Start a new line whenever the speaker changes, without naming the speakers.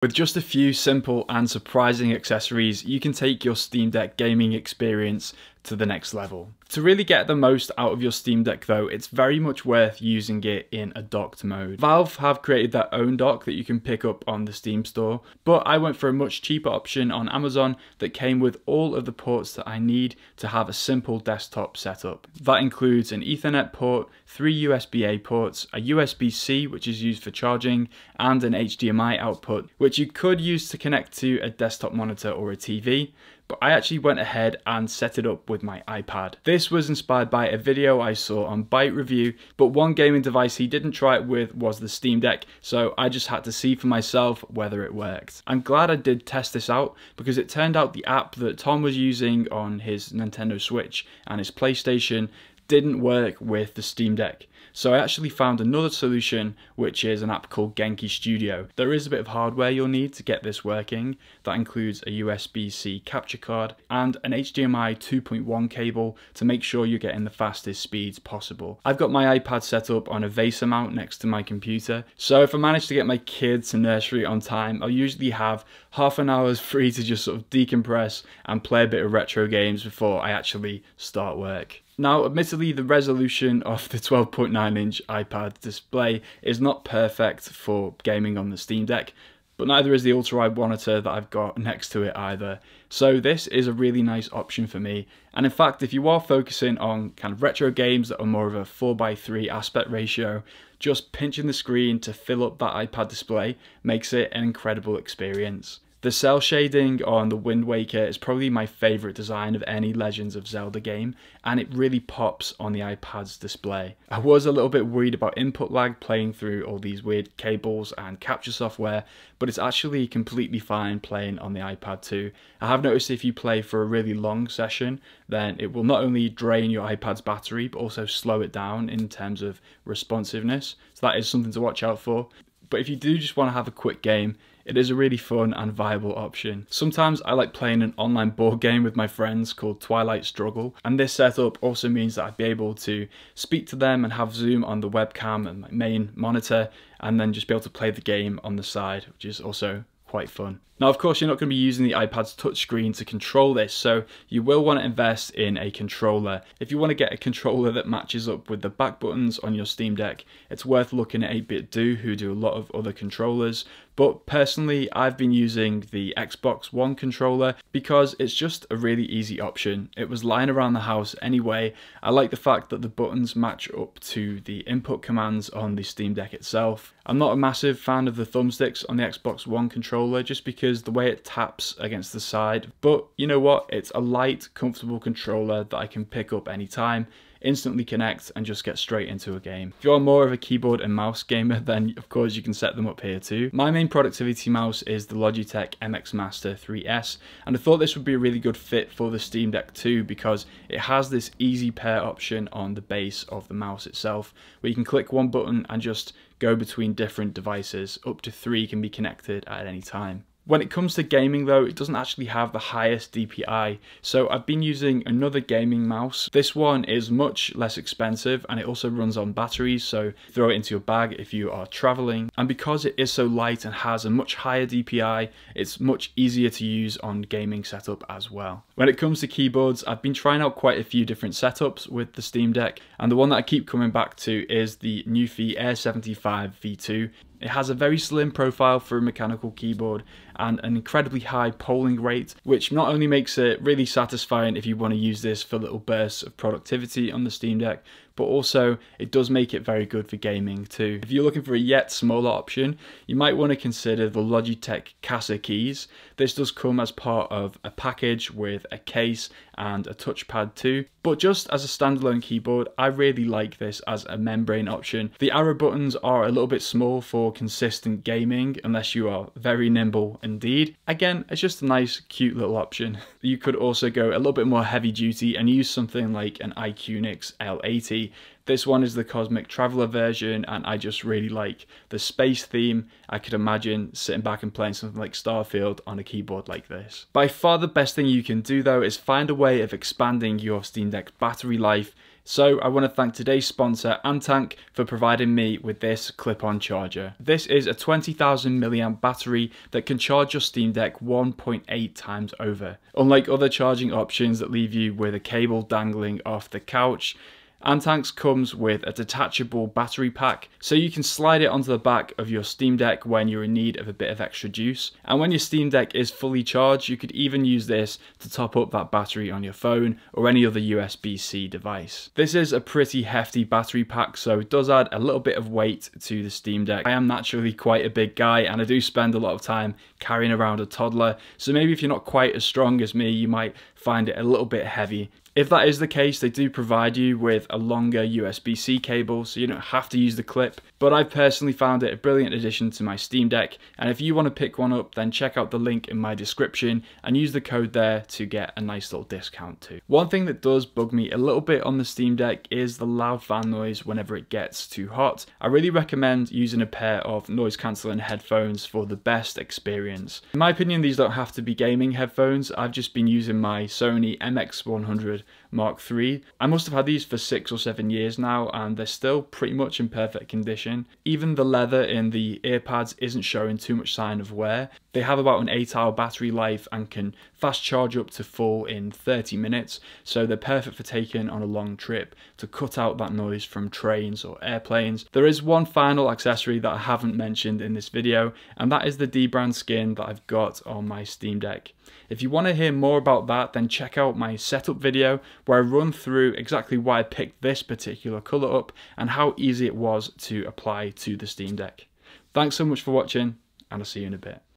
With just a few simple and surprising accessories, you can take your Steam Deck gaming experience to the next level. To really get the most out of your Steam Deck though, it's very much worth using it in a docked mode. Valve have created their own dock that you can pick up on the Steam store, but I went for a much cheaper option on Amazon that came with all of the ports that I need to have a simple desktop setup. That includes an Ethernet port, 3 USB-A ports, a USB-C which is used for charging, and an HDMI output, which you could use to connect to a desktop monitor or a TV. But I actually went ahead and set it up with my iPad. This was inspired by a video I saw on Byte Review, but one gaming device he didn't try it with was the Steam Deck, so I just had to see for myself whether it worked. I'm glad I did test this out because it turned out the app that Tom was using on his Nintendo Switch and his PlayStation didn't work with the Steam Deck. So I actually found another solution, which is an app called Genki Studio. There is a bit of hardware you'll need to get this working. That includes a USB-C capture card and an HDMI 2.1 cable to make sure you're getting the fastest speeds possible. I've got my iPad set up on a VESA mount next to my computer, so if I manage to get my kids to nursery on time, I'll usually have half an hour free to just sort of decompress and play a bit of retro games before I actually start work. Now, admittedly, the resolution of the 12.9-inch iPad display is not perfect for gaming on the Steam Deck, but neither is the ultra-wide monitor that I've got next to it either. So this is a really nice option for me. And in fact, if you are focusing on kind of retro games that are more of a 4:3 aspect ratio, just pinching the screen to fill up that iPad display makes it an incredible experience. The cell shading on the Wind Waker is probably my favourite design of any Legends of Zelda game, and it really pops on the iPad's display. I was a little bit worried about input lag playing through all these weird cables and capture software, but it's actually completely fine playing on the iPad too. I have noticed if you play for a really long session, then it will not only drain your iPad's battery, but also slow it down in terms of responsiveness. So that is something to watch out for. But if you do just want to have a quick game, it is a really fun and viable option. Sometimes I like playing an online board game with my friends called Twilight Struggle, and this setup also means that I'd be able to speak to them and have Zoom on the webcam and my main monitor, and then just be able to play the game on the side, which is also quite fun. Now, of course, you're not going to be using the iPad's touchscreen to control this, so you will want to invest in a controller. If you want to get a controller that matches up with the back buttons on your Steam Deck, it's worth looking at 8BitDo, who do a lot of other controllers. But personally, I've been using the Xbox One controller because it's just a really easy option. It was lying around the house anyway. I like the fact that the buttons match up to the input commands on the Steam Deck itself. I'm not a massive fan of the thumbsticks on the Xbox One controller just because the way it taps against the side, but you know what, it's a light, comfortable controller that I can pick up anytime, instantly connect and just get straight into a game. If you're more of a keyboard and mouse gamer, then of course you can set them up here too. My main productivity mouse is the Logitech MX Master 3S, and I thought this would be a really good fit for the Steam Deck too because it has this easy pair option on the base of the mouse itself where you can click one button and just go between different devices. Up to 3 can be connected at any time. When it comes to gaming though, it doesn't actually have the highest DPI, so I've been using another gaming mouse. This one is much less expensive and it also runs on batteries, so throw it into your bag if you are traveling. And because it is so light and has a much higher DPI, it's much easier to use on gaming setup as well. When it comes to keyboards, I've been trying out quite a few different setups with the Steam Deck, and the one that I keep coming back to is the Newfie Air 75 V2. It has a very slim profile for a mechanical keyboard and an incredibly high polling rate, which not only makes it really satisfying if you want to use this for little bursts of productivity on the Steam Deck, but also it does make it very good for gaming too. If you're looking for a yet smaller option, you might want to consider the Logitech Casa keys. This does come as part of a package with a case and a touchpad too, but just as a standalone keyboard, I really like this as a membrane option. The arrow buttons are a little bit small for consistent gaming unless you are very nimble indeed. Again, it's just a nice cute little option. You could also go a little bit more heavy duty and use something like an iQnix L80. This one is the Cosmic Traveler version, and I just really like the space theme. I could imagine sitting back and playing something like Starfield on a keyboard like this. By far the best thing you can do though is find a way of expanding your Steam Deck battery life So I want to thank today's sponsor Antank for providing me with this clip-on charger. This is a 20,000 milliamp battery that can charge your Steam Deck 1.8 times over. Unlike other charging options that leave you with a cable dangling off the couch, Antank's comes with a detachable battery pack, so you can slide it onto the back of your Steam Deck when you're in need of a bit of extra juice. And when your Steam Deck is fully charged, you could even use this to top up that battery on your phone or any other USB-C device. This is a pretty hefty battery pack, so it does add a little bit of weight to the Steam Deck. I am naturally quite a big guy and I do spend a lot of time carrying around a toddler, so maybe if you're not quite as strong as me, you might find it a little bit heavy. If that is the case, they do provide you with a longer USB-C cable, so you don't have to use the clip, but I've personally found it a brilliant addition to my Steam Deck, and if you want to pick one up, then check out the link in my description and use the code there to get a nice little discount too. One thing that does bug me a little bit on the Steam Deck is the loud fan noise whenever it gets too hot. I really recommend using a pair of noise cancelling headphones for the best experience. In my opinion, these don't have to be gaming headphones. I've just been using my Sony MX100 Mark III. I must have had these for 6 or 7 years now and they're still pretty much in perfect condition. Even the leather in the earpads isn't showing too much sign of wear. They have about an 8-hour battery life and can fast charge up to full in 30 minutes, so they're perfect for taking on a long trip to cut out that noise from trains or airplanes. There is one final accessory that I haven't mentioned in this video, and that is the dbrand skin that I've got on my Steam Deck. If you want to hear more about that, then check out my setup video where I run through exactly why I picked this particular colour up and how easy it was to apply to the Steam Deck. Thanks so much for watching, and I'll see you in a bit.